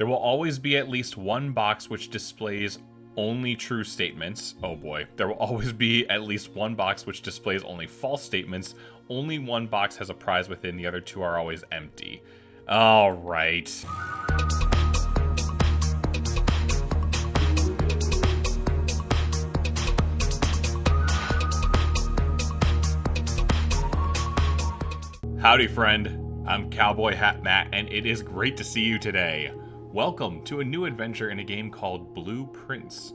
There will always be at least one box which displays only true statements. Oh boy. There will always be at least one box which displays only false statements. Only one box has a prize within, the other two are always empty. All right. Howdy, friend. I'm CowboyHatMatt, and it is great to see you today. Welcome to a new adventure in a game called Blueprints.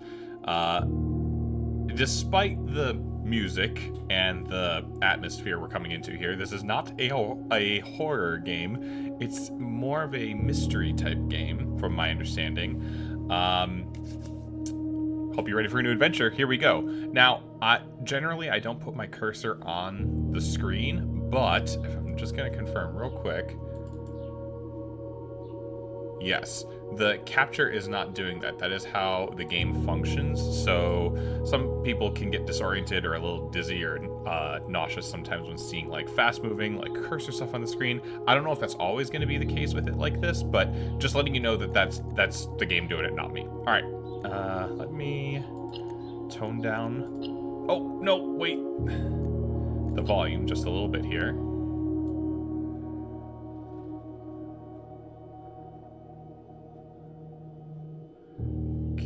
Despite the music and the atmosphere we're coming into here, this is not a horror game. It's more of a mystery type game, from my understanding. Hope you're ready for a new adventure. Here we go. Now, generally, I don't put my cursor on the screen, but I'm just going to confirm real quick. Yes, the capture is not doing that. That is how the game functions. So some people can get disoriented or a little dizzy or nauseous sometimes when seeing like fast moving, like cursor stuff on the screen. I don't know if that's always going to be the case with it like this, but just letting you know that that's the game doing it, not me. All right, let me tone down. Oh, no, wait. The volume just a little bit here.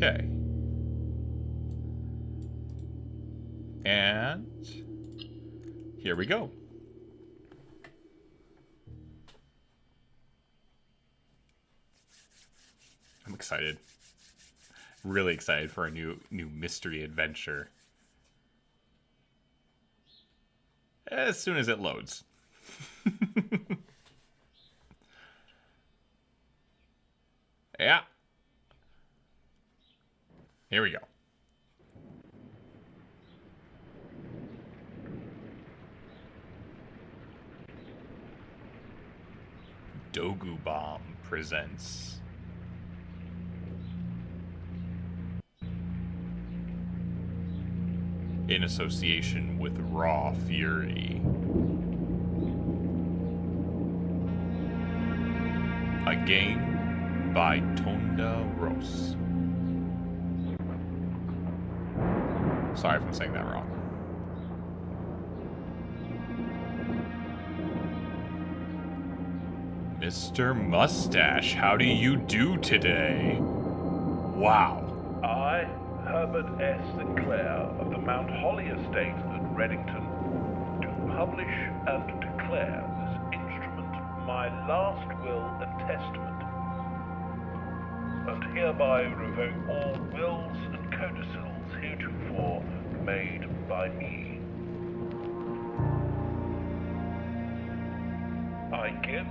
Okay. And here we go. I'm excited. Really excited for a new mystery adventure. As soon as it loads. Yeah. Here we go. Dogu Bomb presents in association with Raw Fury, a game by Tonda Rose. Sorry if I'm saying that wrong. Mr. Mustache, how do you do today? Wow. I, Herbert S. Sinclair of the Mount Holly Estate at Reddington, do publish and declare this instrument my last will and testament, and hereby revoke all wills and codicils heretofore made by me. I give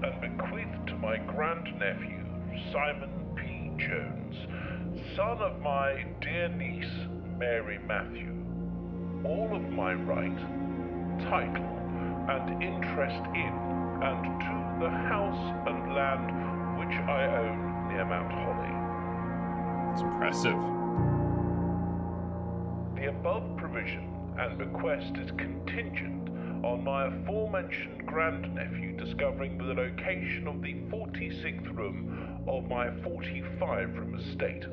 and bequeath to my grandnephew, Simon P. Jones, son of my dear niece, Mary Matthew, all of my right, title, and interest in and to the house and land which I own near Mount Holly. It's impressive. The above provision and bequest is contingent on my aforementioned grandnephew discovering the location of the 46th room of my 45-room estate.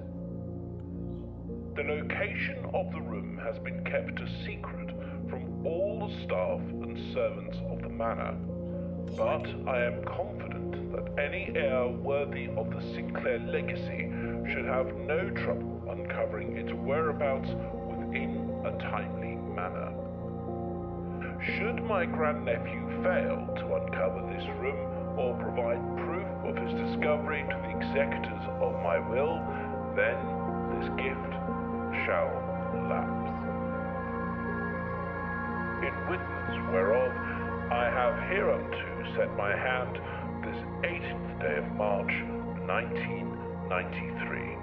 The location of the room has been kept a secret from all the staff and servants of the manor, but I am confident that any heir worthy of the Sinclair legacy should have no trouble uncovering its whereabouts within a timely manner. Should my grandnephew fail to uncover this room or provide proof of his discovery to the executors of my will, then this gift shall lapse. In witness whereof I have hereunto set my hand this 18th day of March, 1993.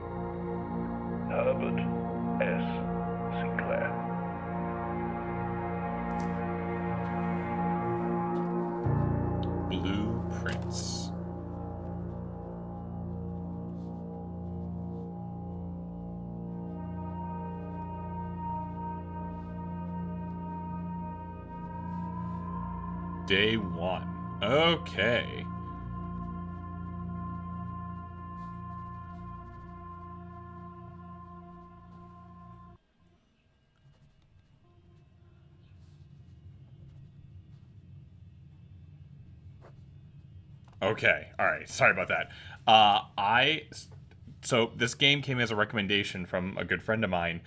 Herbert S. Sinclair. Blueprints. Day 1. Okay. Okay. All right. Sorry about that. So this game came as a recommendation from a good friend of mine.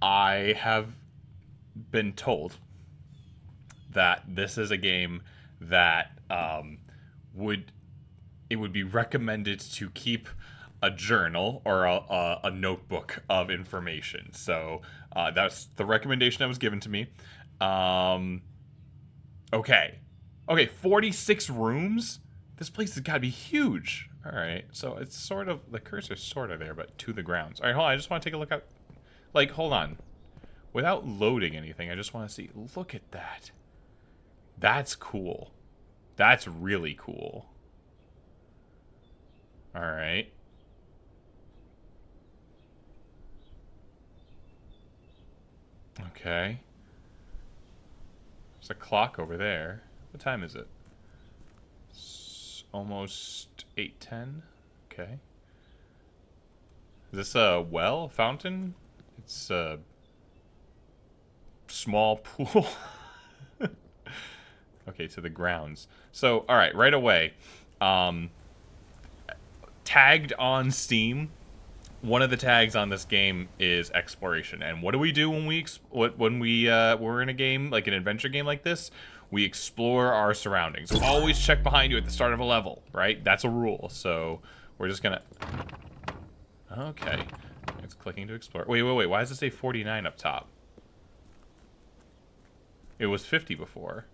I have been told that this is a game that would it would be recommended to keep a journal or a notebook of information. So that's the recommendation that was given to me. Um, okay, 46 rooms. This place has got to be huge. All right, so it's sort of the cursor's sort of there, but to the grounds. All right, hold on. I just want to take a look at. Like, hold on. Without loading anything, I just want to see. Look at that. That's cool. That's really cool. All right. Okay. There's a clock over there. What time is it? It's almost 8:10. Okay. Is this a well? Fountain? It's a small pool. Okay, to the grounds. So, all right, right away. Tagged on Steam, one of the tags on this game is exploration. And what do we do when we're in a game, like an adventure game like this? We explore our surroundings. Always check behind you at the start of a level, right? That's a rule. So we're just gonna. Okay, it's clicking to explore. Wait. Why does it say 49 up top? It was 50 before.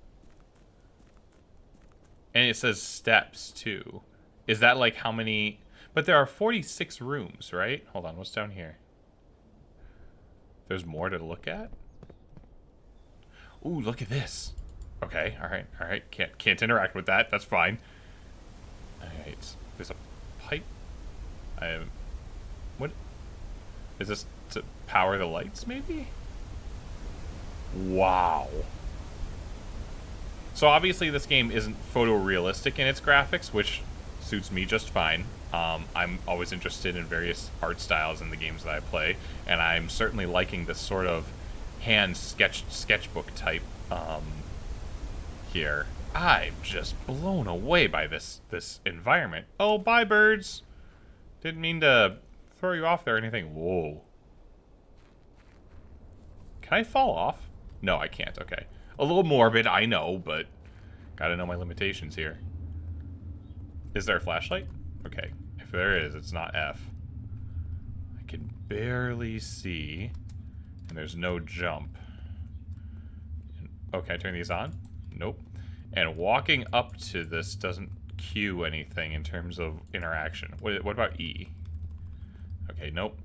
And it says steps too. Is that like how many? But there are 46 rooms, right? Hold on, what's down here? There's more to look at? Ooh, look at this. Okay, alright. Can't interact with that, that's fine. Alright, there's a pipe. What? Is this to power the lights, maybe? Wow. So obviously this game isn't photorealistic in its graphics, which suits me just fine. I'm always interested in various art styles in the games that I play, and I'm certainly liking this sort of hand sketchbook type here. I'm just blown away by this environment. Oh, bye, birds. Didn't mean to throw you off there or anything. Whoa. Can I fall off? No, I can't. Okay. A little morbid, I know, but gotta know my limitations here. Is there a flashlight? Okay. If there is, it's not F. I can barely see. And there's no jump. Oh, can I turn these on? Nope. And walking up to this doesn't cue anything in terms of interaction. What about E? Okay, nope.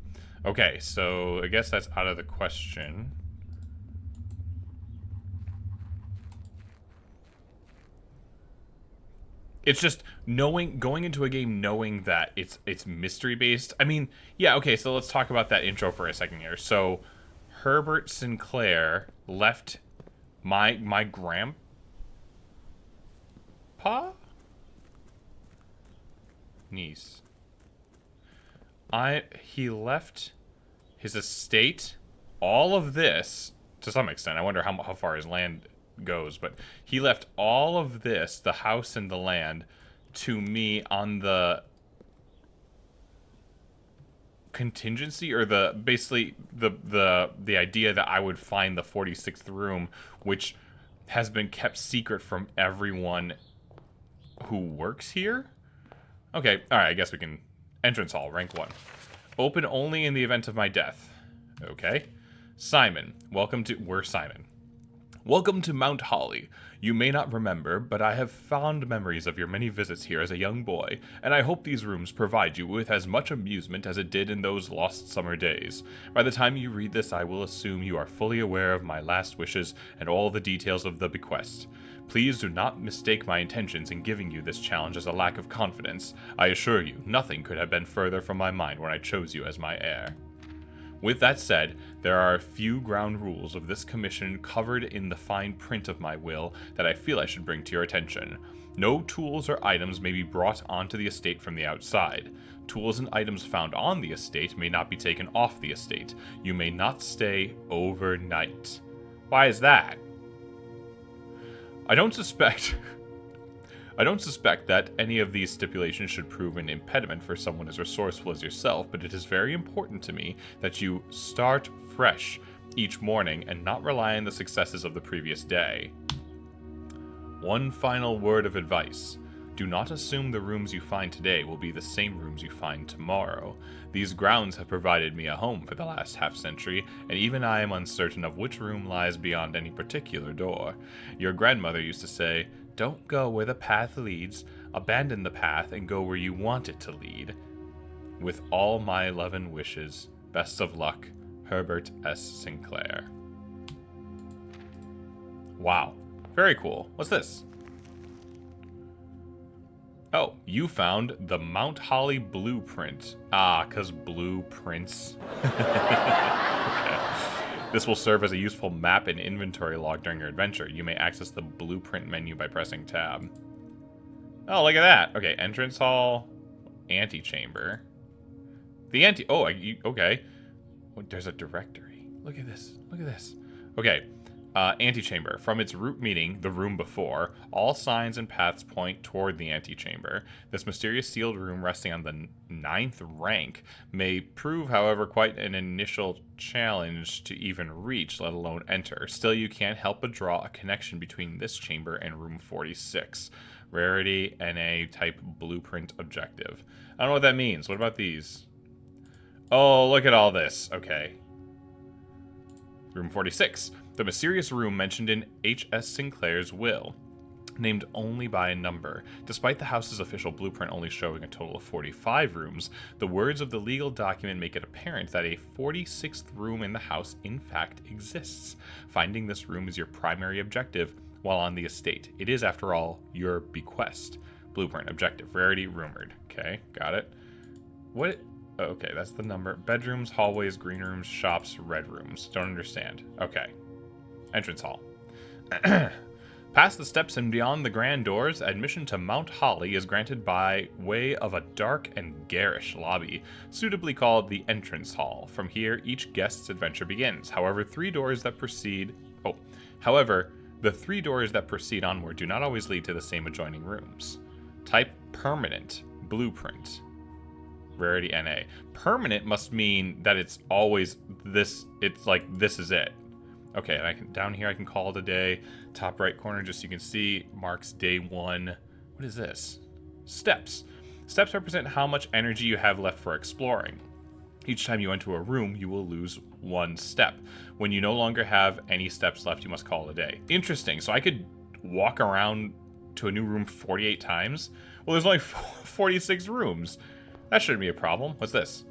Okay, so I guess that's out of the question. It's just going into a game knowing that it's mystery based. I mean, yeah, okay, so let's talk about that intro for a second here. So Herbert Sinclair left my grandpa? Niece. He left his estate, all of this, to some extent. I wonder how far his land goes, but he left all of this, the house and the land, to me on the contingency, or basically the idea that I would find the 46th room, which has been kept secret from everyone who works here. Okay, alright, I guess we can. Entrance hall, rank 1. Open only in the event of my death. Okay. Simon, we're Simon. Welcome to Mount Holly. You may not remember, but I have fond memories of your many visits here as a young boy, and I hope these rooms provide you with as much amusement as it did in those lost summer days. By the time you read this, I will assume you are fully aware of my last wishes and all the details of the bequest. Please do not mistake my intentions in giving you this challenge as a lack of confidence. I assure you, nothing could have been further from my mind when I chose you as my heir. With that said, there are a few ground rules of this commission covered in the fine print of my will that I feel I should bring to your attention. No tools or items may be brought onto the estate from the outside. Tools and items found on the estate may not be taken off the estate. You may not stay overnight. Why is that? I don't suspect I don't suspect that any of these stipulations should prove an impediment for someone as resourceful as yourself, but it is very important to me that you start fresh each morning and not rely on the successes of the previous day. One final word of advice. Do not assume the rooms you find today will be the same rooms you find tomorrow. These grounds have provided me a home for the last half-century, and even I am uncertain of which room lies beyond any particular door. Your grandmother used to say, "Don't go where the path leads. Abandon the path and go where you want it to lead." With all my love and wishes, best of luck, Herbert S. Sinclair. Wow. Very cool. What's this? Oh, you found the Mount Holly blueprint. Ah, because blueprints. Okay. This will serve as a useful map and inventory log during your adventure. You may access the blueprint menu by pressing tab. Oh, look at that. Okay, entrance hall, antechamber. The okay. Oh, there's a directory. Look at this. Look at this. Okay. Antechamber. From its root meaning, the room before, all signs and paths point toward the antechamber. This mysterious sealed room resting on the 9th rank may prove, however, quite an initial challenge to even reach, let alone enter. Still, you can't help but draw a connection between this chamber and room 46. Rarity, NA, type blueprint objective. I don't know what that means. What about these? Oh, look at all this. Okay. Room 46. The mysterious room mentioned in H.S. Sinclair's will, named only by a number. Despite the house's official blueprint only showing a total of 45 rooms, the words of the legal document make it apparent that a 46th room in the house in fact exists. Finding this room is your primary objective while on the estate. It is, after all, your bequest. Blueprint objective. Rarity rumored. Okay, got it. What? Okay, that's the number. Bedrooms, hallways, green rooms, shops, red rooms. Don't understand. Okay. Entrance hall. Past the steps and beyond the grand doors, admission to Mount Holly is granted by way of a dark and garish lobby, suitably called the entrance hall. From here, each guest's adventure begins. However, the three doors that proceed onward do not always lead to the same adjoining rooms. Type permanent. Blueprint. Rarity NA. Permanent must mean that it's always this. It's like this is it. Okay, and I can down here I can call it a day. Top right corner, just so you can see, marks day 1. What is this? Steps. Steps represent how much energy you have left for exploring. Each time you enter a room, you will lose 1 step. When you no longer have any steps left, you must call it a day. Interesting. So I could walk around to a new room 48 times? Well, there's only 46 rooms. That shouldn't be a problem. What's this?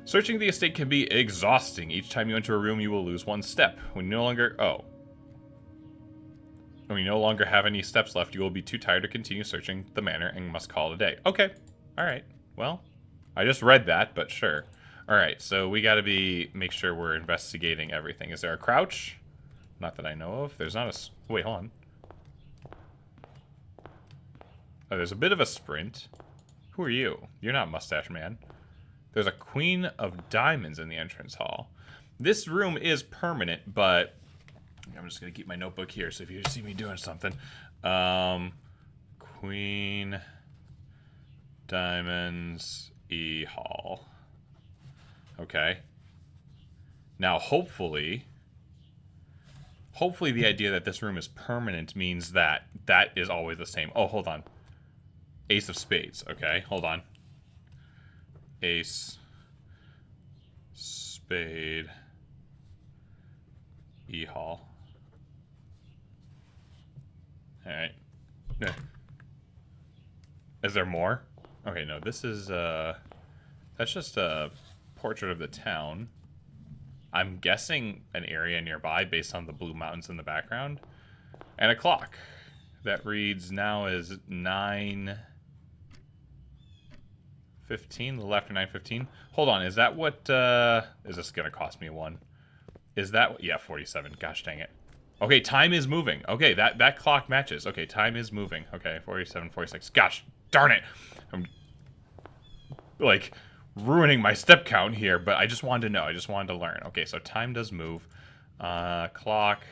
Searching the estate can be exhausting. Each time you enter a room, you will lose 1 step. When you no longer have any steps left, you will be too tired to continue searching the manor and must call it a day. Okay. Alright. Well, I just read that, but sure. Alright, so we gotta make sure we're investigating everything. Is there a crouch? Not that I know of. There's not a... Wait, hold on. Oh, there's a bit of a sprint. Who are you? You're not Mustache Man. There's a Queen of Diamonds in the entrance hall. This room is permanent, but I'm just going to keep my notebook here, so if you see me doing something. Queen Diamonds E Hall. Okay. Now, hopefully the idea that this room is permanent means that that is always the same. Oh, hold on. Ace of Spades. Okay, hold on. Ace, Spade, E Hall. Alright. Is there more? Okay, no, this is, that's just a portrait of the town. I'm guessing an area nearby based on the blue mountains in the background. And a clock that reads now is 9:15, a little after 9:15. Hold on, is that what, is this gonna cost me 1? Is that, yeah, 47, gosh dang it. Okay, time is moving. Okay, that clock matches. Okay, time is moving. Okay, 47, 46, gosh darn it. I'm, like, ruining my step count here, but I just wanted to know, I just wanted to learn. Okay, so time does move. Clock,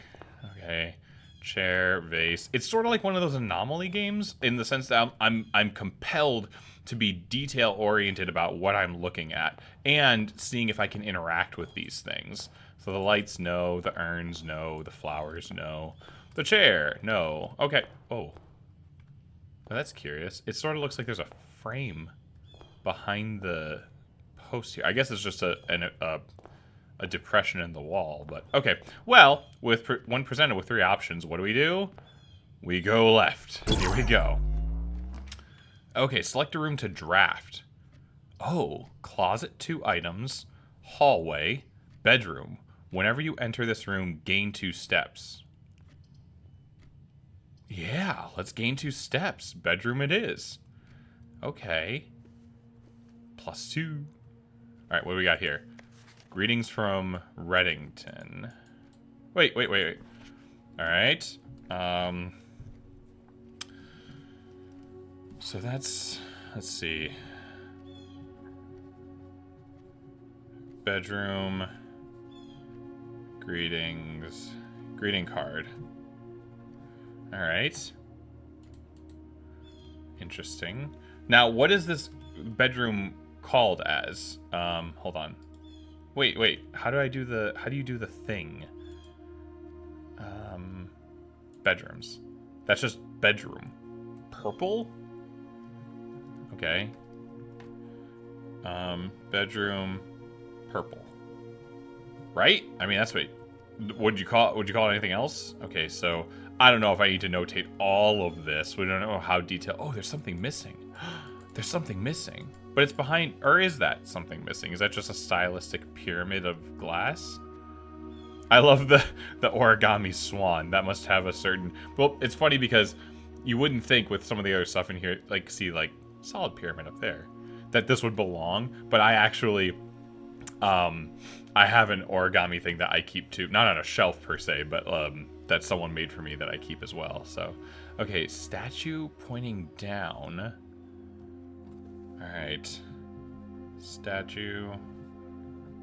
okay, chair, vase. It's sort of like one of those anomaly games in the sense that I'm compelled to be detail oriented about what I'm looking at and seeing if I can interact with these things. So the lights, no. The urns, no. The flowers, no. The chair, no. Okay. Oh. Well, that's curious. It sort of looks like there's a frame behind the post here. I guess it's just a depression in the wall, but okay. Well, when presented with 3 options, what do? We go left. Here we go. Okay, select a room to draft. Oh, closet 2 items, hallway, bedroom. Whenever you enter this room, gain 2 steps. Yeah, let's gain 2 steps. Bedroom it is. Okay. +2. All right, what do we got here? Greetings from Reddington. Wait. All right. So that's, let's see. Bedroom. Greetings. Greeting card. All right. Interesting. Now, what is this bedroom called as? Hold on. Wait. How do you do the thing? Bedrooms. That's just bedroom. Purple? Okay. Bedroom purple. Right? I mean, that's what would you call it anything else? Okay, so I don't know if I need to notate all of this. We don't know how detailed. Oh, there's something missing. There's something missing. But it's behind, or is that something missing? Is that just a stylistic pyramid of glass? I love the origami swan. That must have a certain... Well, it's funny because you wouldn't think with some of the other stuff in here, like, see, like, solid pyramid up there, that this would belong. But I actually, I have an origami thing that I keep too. Not on a shelf per se, but that someone made for me that I keep as well. So, okay, statue pointing down. All right, statue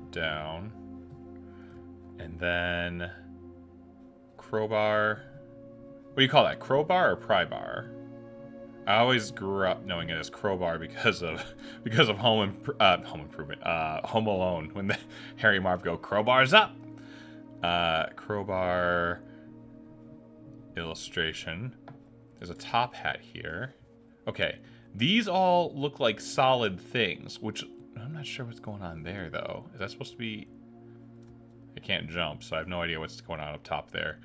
down, and then crowbar. What do you call that? Crowbar or pry bar? I always grew up knowing it as crowbar because of Home Improvement, Home Alone, when the Harry and Marv go crowbars up. Crowbar illustration. There's a top hat here. Okay. These all look like solid things, which I'm not sure what's going on there, though. Is that supposed to be... I can't jump, so I have no idea what's going on up top there.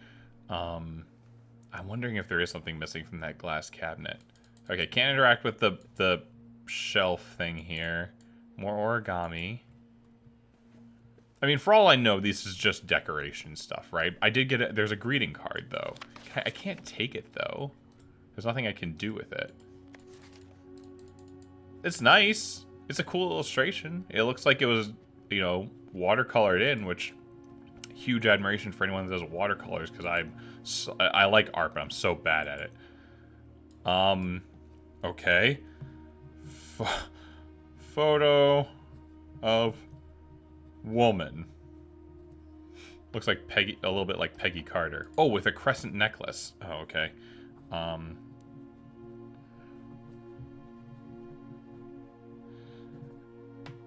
I'm wondering if there is something missing from that glass cabinet. Okay, can't interact with the shelf thing here. More origami. I mean, for all I know, this is just decoration stuff, right? I did get it. There's a greeting card, though. I can't take it, though. There's nothing I can do with it. It's nice. It's a cool illustration. It looks like it was, you know, watercolored in, which huge admiration for anyone that does watercolors, because I like art, but I'm so bad at it. Okay. Photo of woman. Looks like Peggy, a little bit like Peggy Carter. Oh, with a crescent necklace. Oh, okay.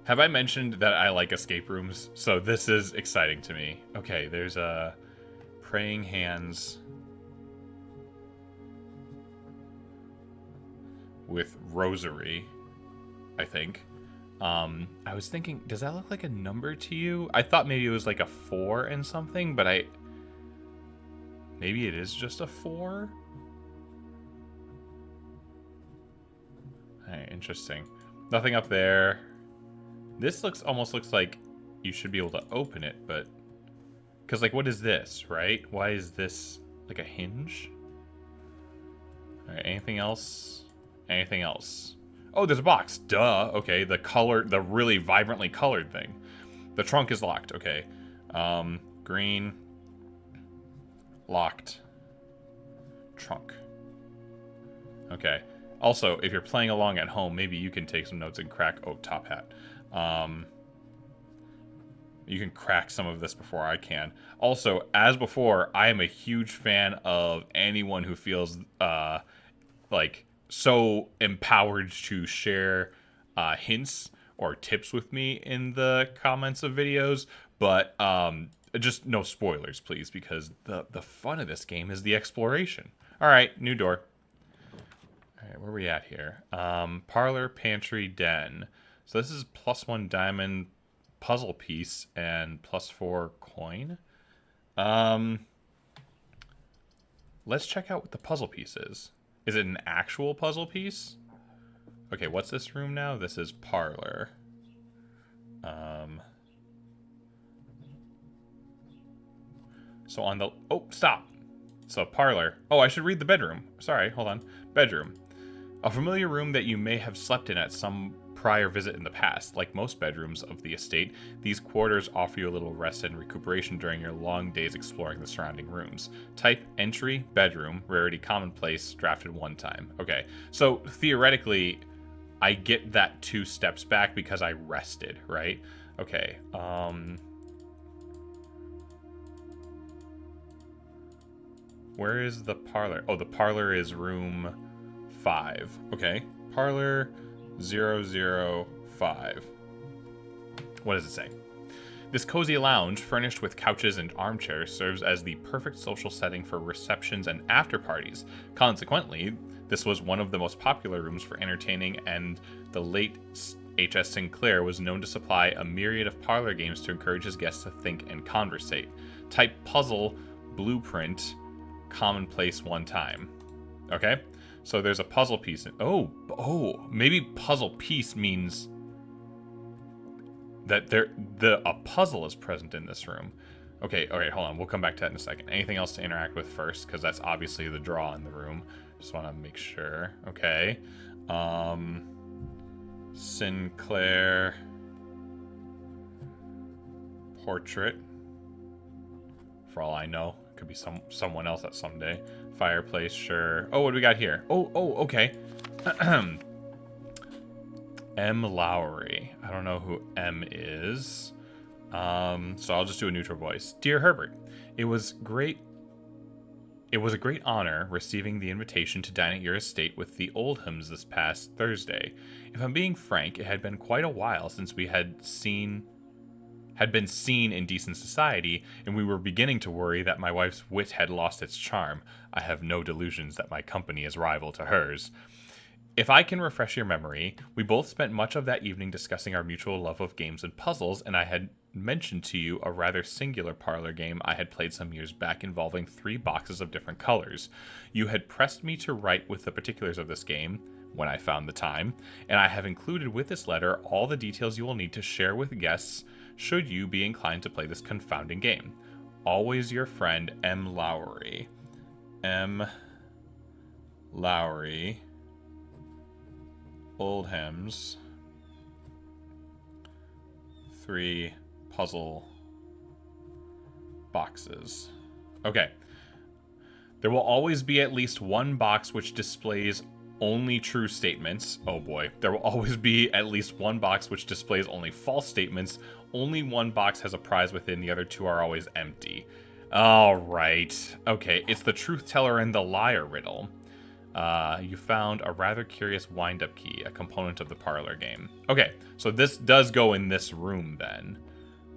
Have I mentioned that I like escape rooms? So this is exciting to me. Okay, there's a praying hands with rosary, I think. I was thinking, does that look like a number to you? I thought maybe it was like a 4 and something, but maybe it is just a 4? Alright, interesting. Nothing up there. This almost looks like you should be able to open it, but... Because, like, what is this, right? Why is this, like, a hinge? Alright, anything else? Anything else? Oh, there's a box. Duh. Okay, the really vibrantly colored thing. The trunk is locked. Okay. Green. Locked. Trunk. Okay. Also, if you're playing along at home, maybe you can take some notes and crack... Oh, top hat. You can crack some of this before I can. Also, as before, I am a huge fan of anyone who feels like so empowered to share hints or tips with me in the comments of videos, but just no spoilers, please, because the fun of this game is the exploration. All right, new door. All right, where are we at here? Parlor, pantry, den. So this is +1 diamond puzzle piece and +4 coin. Let's check out what the puzzle piece is. Is it an actual puzzle piece? Okay, what's this room now? This is parlor. So on the... Oh, stop! So parlor. Oh, I should read the bedroom. Sorry, hold on. Bedroom. A familiar room that you may have slept in at some prior visit in the past. Like most bedrooms of the estate, these quarters offer you a little rest and recuperation during your long days exploring the surrounding rooms. Type entry, bedroom, rarity commonplace, drafted 1 time. Okay, so theoretically, I get that 2 steps back because I rested, right? Okay, where is the parlor? Oh, the parlor is room 5. Okay, parlor 005. What does it say? This cozy lounge, furnished with couches and armchairs, serves as the perfect social setting for receptions and after parties. Consequently, this was one of the most popular rooms for entertaining, and the late H.S. Sinclair was known to supply a myriad of parlor games to encourage his guests to think and conversate. Type puzzle, blueprint, commonplace 1 time. Okay? So there's a puzzle piece. Oh, maybe puzzle piece means that a puzzle is present in this room. Okay, hold on. We'll come back to that in a second. Anything else to interact with first? Because that's obviously the draw in the room. Just want to make sure. Okay. Sinclair portrait. For all I know, it could be someone else at someday. Fireplace, sure. Oh, what do we got here? Oh, okay. M. Lowry. I don't know who M is. So I'll just do a neutral voice. Dear Herbert, it was a great honor receiving the invitation to dine at your estate with the Oldhams this past Thursday. If I'm being frank, it had been quite a while since we had been seen in decent society, and we were beginning to worry that my wife's wit had lost its charm. I have no delusions that my company is rival to hers. If I can refresh your memory, we both spent much of that evening discussing our mutual love of games and puzzles, and I had mentioned to you a rather singular parlor game I had played some years back involving 3 boxes of different colors. You had pressed me to write with the particulars of this game, when I found the time, and I have included with this letter all the details you will need to share with guests should you be inclined to play this confounding game. Always your friend, M. Lowry. M. Lowry. Oldhams. 3 puzzle boxes. Okay. There will always be at least 1 box which displays only true statements. Oh boy. There will always be at least 1 box which displays only false statements. Only 1 box has a prize within, the other 2 are always empty. Alright. Okay, it's the truth teller and the liar riddle. You found a rather curious wind-up key, a component of the parlor game. Okay, so this does go in this room then.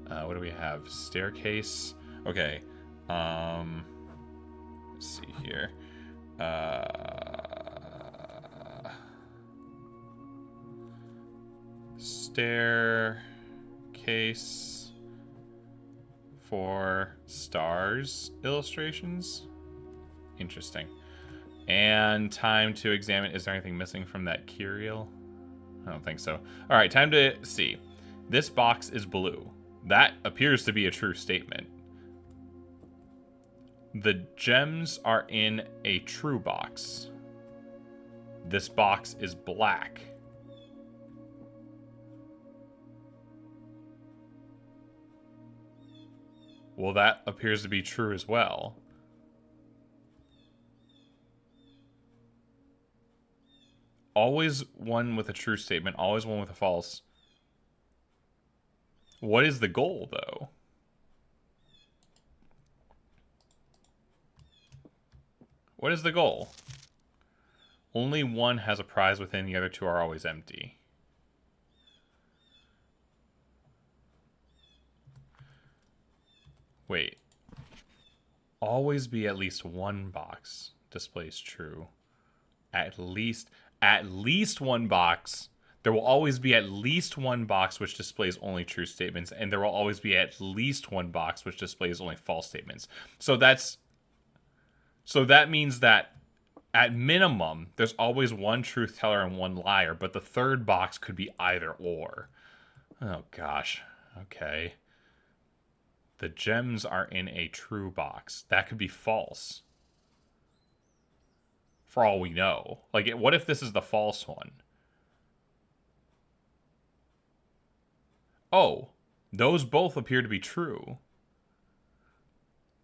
What do we have? Staircase. Okay. Let's see here. Staircase for stars illustrations. Interesting. And time to examine. Is there anything missing from that curio? I don't think so. All right, time to see. This box is blue. That appears to be a true statement. The gems are in a true box. This box is black. Well, that appears to be true as well. Always one with a true statement, always one with a false. What is the goal, though? What is the goal? Only one has a prize within, the other two are always empty. Wait. Always be at least one box displays true. At least one box. There will always be at least one box which displays only true statements, and there will always be at least one box which displays only false statements. So that means that at minimum, there's always one truth teller and one liar, but the third box could be either or. Oh gosh. Okay. The gems are in a true box. That could be false. For all we know. Like, what if this is the false one? Oh, those both appear to be true.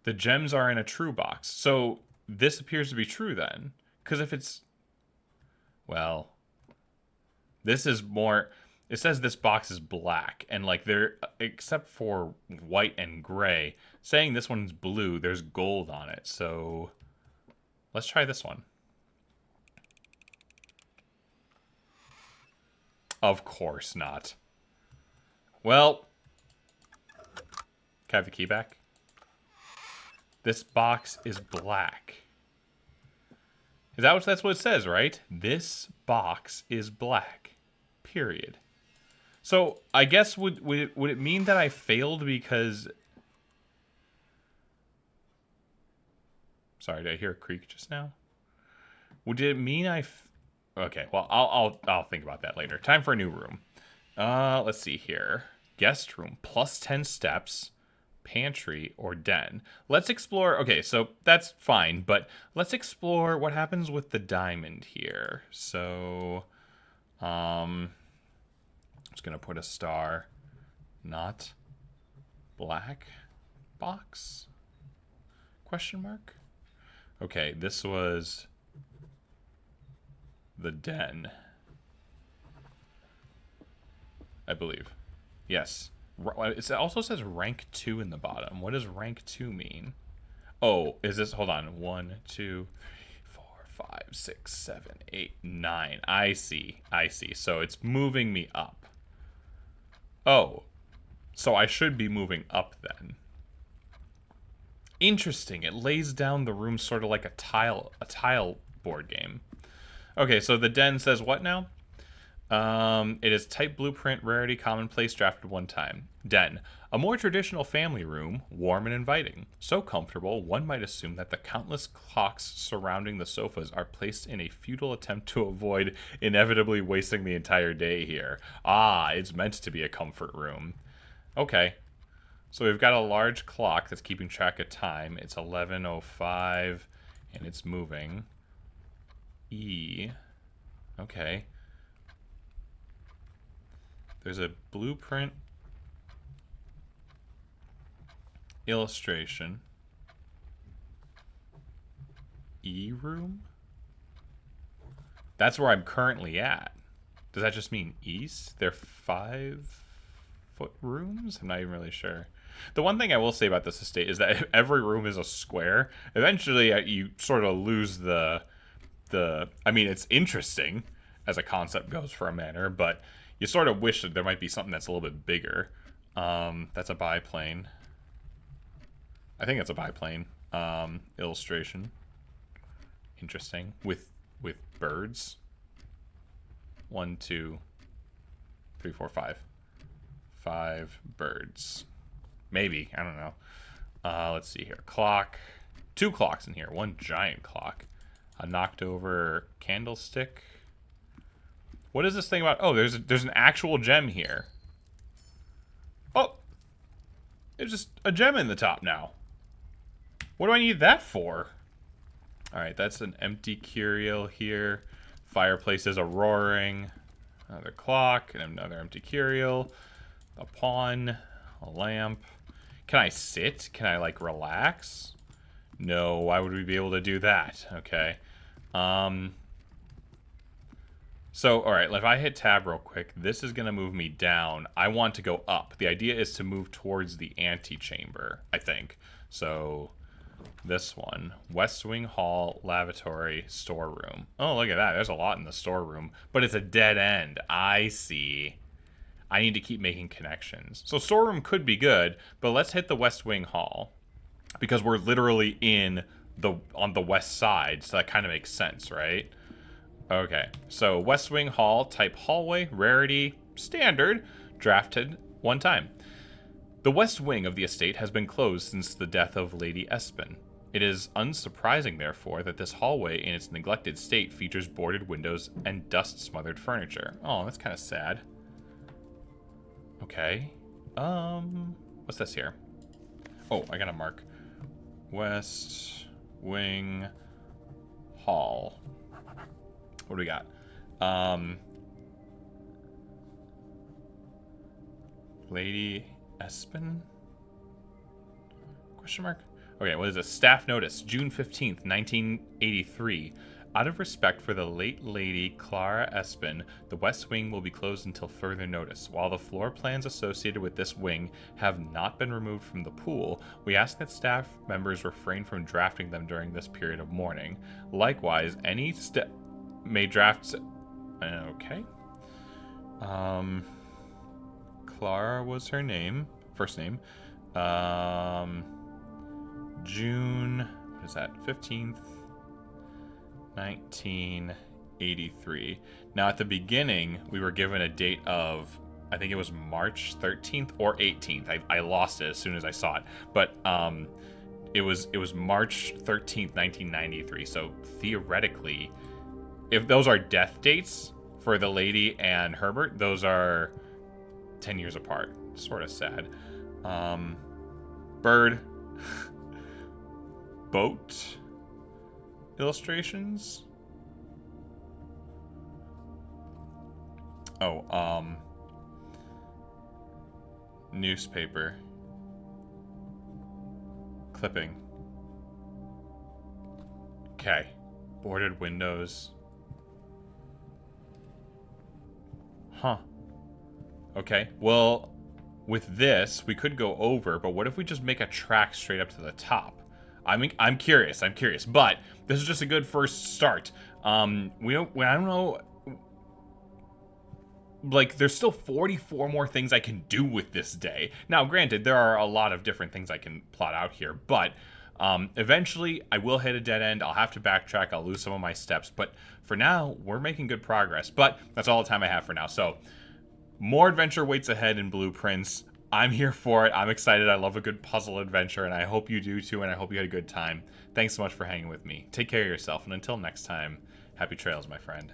The gems are in a true box. So this appears to be true then. Because if it's... Well, this is more... It says this box is black, and like there, except for white and gray, saying this one's blue, there's gold on it. So let's try this one. Of course not. Well, can I have the key back? This box is black. That's what it says, right? This box is black. Period. So, I guess, would it mean that I failed because... Sorry, did I hear a creak just now? Would it mean okay, well, I'll think about that later. Time for a new room. Let's see here. Guest room, plus 10 steps, pantry, or den. Let's explore... Okay, so that's fine, but let's explore what happens with the diamond here. So, just gonna put a star, not black box, question mark. Okay, this was the den, I believe. Yes, it also says rank 2 in the bottom. What does rank 2 mean? Oh, is this, hold on, 1 2 3 4 5 6 7 8 9. I see, so it's moving me up. Oh, so I should be moving up then. Interesting. It lays down the room sort of like a tile board game. Okay, so the den says what now? It is type blueprint, rarity, commonplace, drafted one time. Den. A more traditional family room, warm and inviting. So comfortable, one might assume that the countless clocks surrounding the sofas are placed in a futile attempt to avoid inevitably wasting the entire day here. Ah, it's meant to be a comfort room. Okay. So we've got a large clock that's keeping track of time. It's 11:05, and it's moving. E. Okay. There's a blueprint illustration. E room? That's where I'm currently at. Does that just mean east? They're 5-foot rooms? I'm not even really sure. The one thing I will say about this estate is that if every room is a square, eventually you sort of lose the I mean, it's interesting as a concept goes for a manor, but you sort of wish that there might be something that's a little bit bigger. That's a biplane. I think it's a biplane illustration. Interesting. With birds. 1 2 3 4 5. 5 birds. Maybe. I don't know. Let's see here. Clock. 2 clocks in here. 1 giant clock. A knocked over candlestick. What is this thing about? Oh, there's an actual gem here. Oh! There's just a gem in the top now. What do I need that for? Alright, that's an empty curio here. Fireplace is a roaring. Another clock and another empty curio. A pawn. A lamp. Can I sit? Can I, like, relax? No, why would we be able to do that? Okay. So, all right, if I hit tab real quick, this is going to move me down. I want to go up. The idea is to move towards the antechamber, I think. So, this one. West Wing Hall, lavatory, storeroom. Oh, look at that. There's a lot in the storeroom. But it's a dead end. I see. I need to keep making connections. So, storeroom could be good, but let's hit the West Wing Hall. Because we're literally on the west side, so that kind of makes sense, right? Okay, so West Wing Hall, type hallway, rarity, standard, drafted one time. The west wing of the estate has been closed since the death of Lady Espin. It is unsurprising, therefore, that this hallway in its neglected state features boarded windows and dust-smothered furniture. Oh, that's kind of sad. Okay. What's this here? Oh, I gotta mark. West Wing Hall. What do we got? Lady Espin? Question mark? Okay, what is this? Staff notice, June 15th, 1983. Out of respect for the late Lady Clara Espin, the West Wing will be closed until further notice. While the floor plans associated with this wing have not been removed from the pool, we ask that staff members refrain from drafting them during this period of mourning. Likewise, any may draft... Okay. Clara was her name. First name. June... What is that? 15th... 1983. Now, at the beginning, we were given a date of, I think it was March 13th or 18th. I lost it as soon as I saw it. But it was March 13th, 1993. So theoretically, if those are death dates for the lady and Herbert, those are 10 years apart. Sort of sad. Bird. Boat. Illustrations. Oh, newspaper. Clipping. Okay. Boarded windows. Huh. Okay. Well, with this, we could go over, but what if we just make a track straight up to the top? I'm curious, but this is just a good first start. I don't know, like, there's still 44 more things I can do with this day. Now, granted, there are a lot of different things I can plot out here, but eventually I will hit a dead end. I'll have to backtrack. I'll lose some of my steps, but for now, we're making good progress. But that's all the time I have for now. So, more adventure waits ahead in Blueprints. I'm here for it. I'm excited. I love a good puzzle adventure, and I hope you do too, and I hope you had a good time. Thanks so much for hanging with me. Take care of yourself, and until next time, happy trails, my friend.